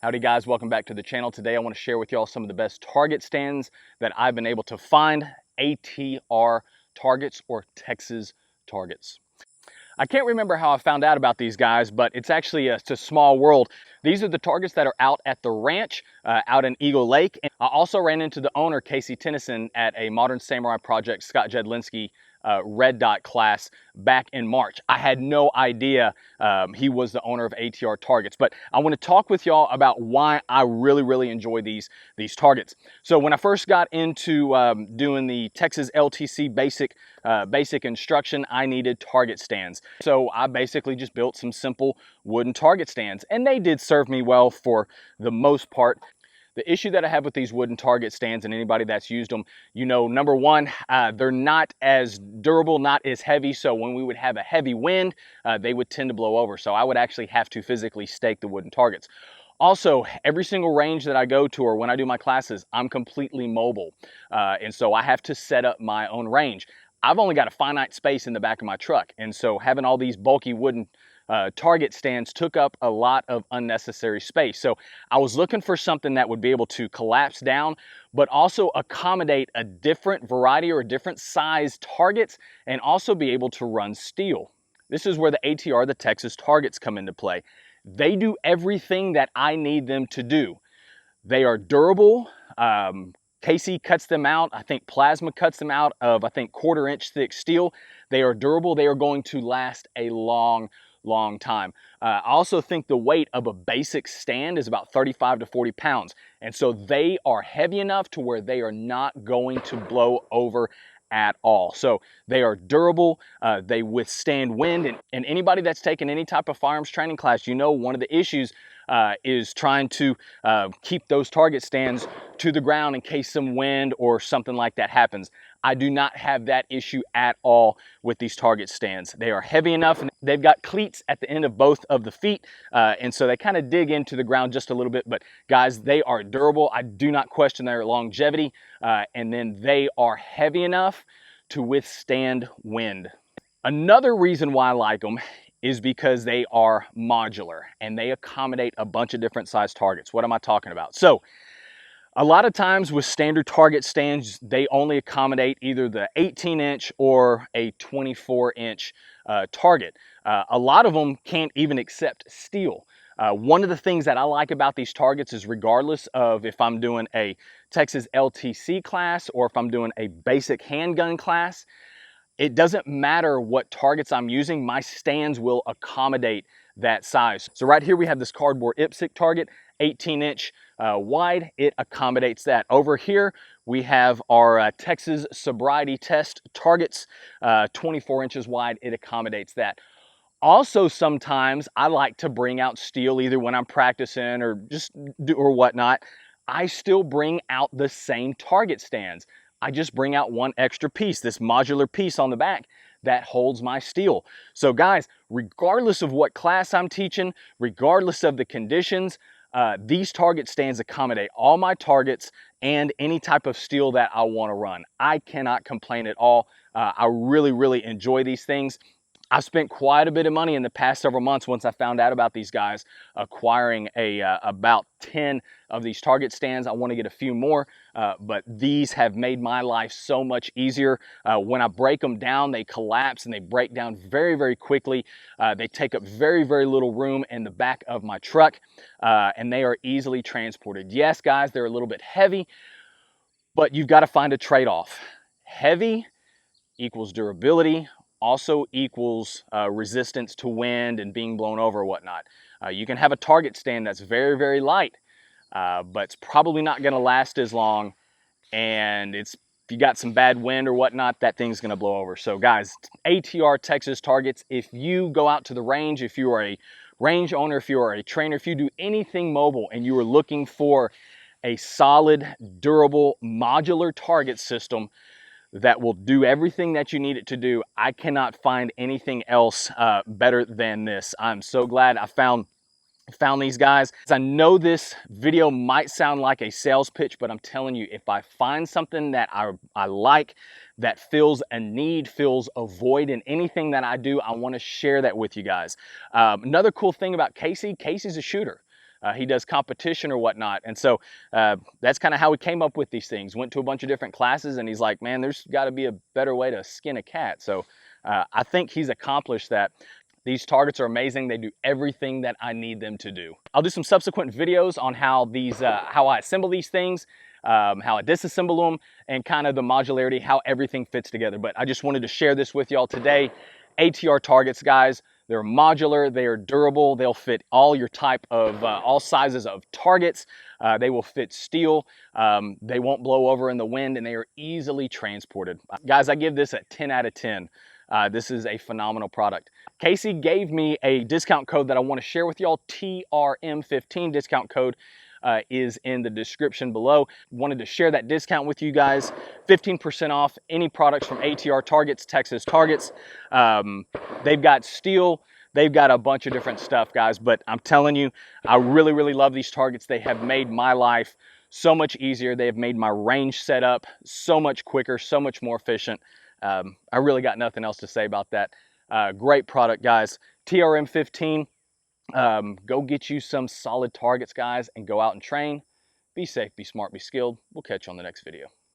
Howdy guys, welcome back to the channel. Today I want to share with y'all some of the best target stands that I've been able to find. ATR targets, or Texas targets. I can't remember how I found out about these guys, but it's actually it's a small world. These are the targets that are out at the ranch out in Eagle Lake. And I also ran into the owner, Casey Tennyson, at a Modern Samurai Project Scott Jedlinski red dot class back in March. I had no idea he was the owner of ATR targets, but I want to talk with y'all about why I really enjoy these targets. So when I first got into doing the Texas LTC basic instruction, I needed target stands. So I basically just built some simple wooden target stands, and they did serve me well for the most part. The issue that I have with these wooden target stands, and anybody that's used them, you know, number one, they're not as durable, not as heavy. So when we would have a heavy wind, they would tend to blow over. So I would actually have to physically stake the wooden targets. Also, every single range that I go to, or when I do my classes, I'm completely mobile. And so I have to set up my own range. I've only got a finite space in the back of my truck. And so having all these bulky wooden target stands took up a lot of unnecessary space. So I was looking for something that would be able to collapse down, but also accommodate a different variety or different size targets, and also be able to run steel. This is where the ATR, the Texas targets, come into play. They do everything that I need them to do. They are durable. Casey cuts them out. I think Plasma cuts them out of, I think, 1/4 inch thick steel. They are durable. They are going to last a long time. I also think the weight of a basic stand is about 35 to 40 pounds. And so they are heavy enough to where they are not going to blow over at all. So they are durable, they withstand wind, and anybody that's taken any type of firearms training class, you know one of the issues is trying to keep those target stands to the ground in case some wind or something like that happens. I do not have that issue at all with these target stands. They are heavy enough, and they've got cleats at the end of both of the feet, and so they kind of dig into the ground just a little bit. But guys, they are durable. I do not question their longevity, and then they are heavy enough to withstand wind. Another reason why I like them is because they are modular and they accommodate a bunch of different size targets. What am I talking about? So a lot of times with standard target stands, they only accommodate either the 18-inch or a 24-inch target. A lot of them can't even accept steel. One of the things that I like about these targets is, regardless of if I'm doing a Texas LTC class or if I'm doing a basic handgun class, it doesn't matter what targets I'm using, my stands will accommodate that size. So right here we have this cardboard IPSC target, 18-inch wide. It accommodates that. Over here we have our Texas sobriety test targets, 24 inches wide. It accommodates that. Also, sometimes I like to bring out steel, either when I'm practicing or whatnot. I still bring out the same target stands. I just bring out one extra piece, this modular piece on the back that holds my steel. So guys, regardless of what class I'm teaching, regardless of the conditions, these target stands accommodate all my targets and any type of steel that I want to run. I cannot complain at all. I really enjoy these things. I've spent quite a bit of money in the past several months, once I found out about these guys, acquiring about 10 of these target stands. I want to get a few more, but these have made my life so much easier. When I break them down, they collapse and they break down very quickly. They take up very little room in the back of my truck, and they are easily transported. Yes, guys, they're a little bit heavy, but you've got to find a trade-off. Heavy equals durability, also equals resistance to wind and being blown over or whatnot. You can have a target stand that's very light, but it's probably not going to last as long, and if you got some bad wind or whatnot, that thing's going to blow over. So guys, ATR Texas targets, if you go out to the range, if you are a range owner, if you are a trainer, if you do anything mobile and you are looking for a solid, durable, modular target system that will do everything that you need it to do, I cannot find anything else better than this. I'm so glad I found these guys. I know this video might sound like a sales pitch, but I'm telling you, if I find something that I like, that fills a need, fills a void in anything that I do, I want to share that with you guys. Another cool thing about Casey's a shooter. he does competition or whatnot. And so that's kind of how we came up with these things. Went to a bunch of different classes, and he's like, man, there's got to be a better way to skin a cat. So I think he's accomplished that. These targets are amazing. They do everything that I need them to do. I'll do some subsequent videos on how how I assemble these things, how I disassemble them, and kind of the modularity, how everything fits together. But I just wanted to share this with y'all today. ATR targets, guys, they're modular, they are durable, they'll fit all your type of, all sizes of targets. They will fit steel, they won't blow over in the wind, and they are easily transported. Guys, I give this a 10 out of 10. This is a phenomenal product. Casey gave me a discount code that I want to share with y'all. TRM15 discount code is in the description below. Wanted to share that discount with you guys. 15% off any products from ATR Targets, Texas Targets. They've got steel. They've got a bunch of different stuff, guys. But I'm telling you, I really, really love these targets. They have made my life so much easier. They have made my range setup so much quicker, so much more efficient. I really got nothing else to say about that. Great product, guys. TRM15, go get you some solid targets, guys, and go out and train. Be safe, be smart, be skilled. We'll catch you on the next video.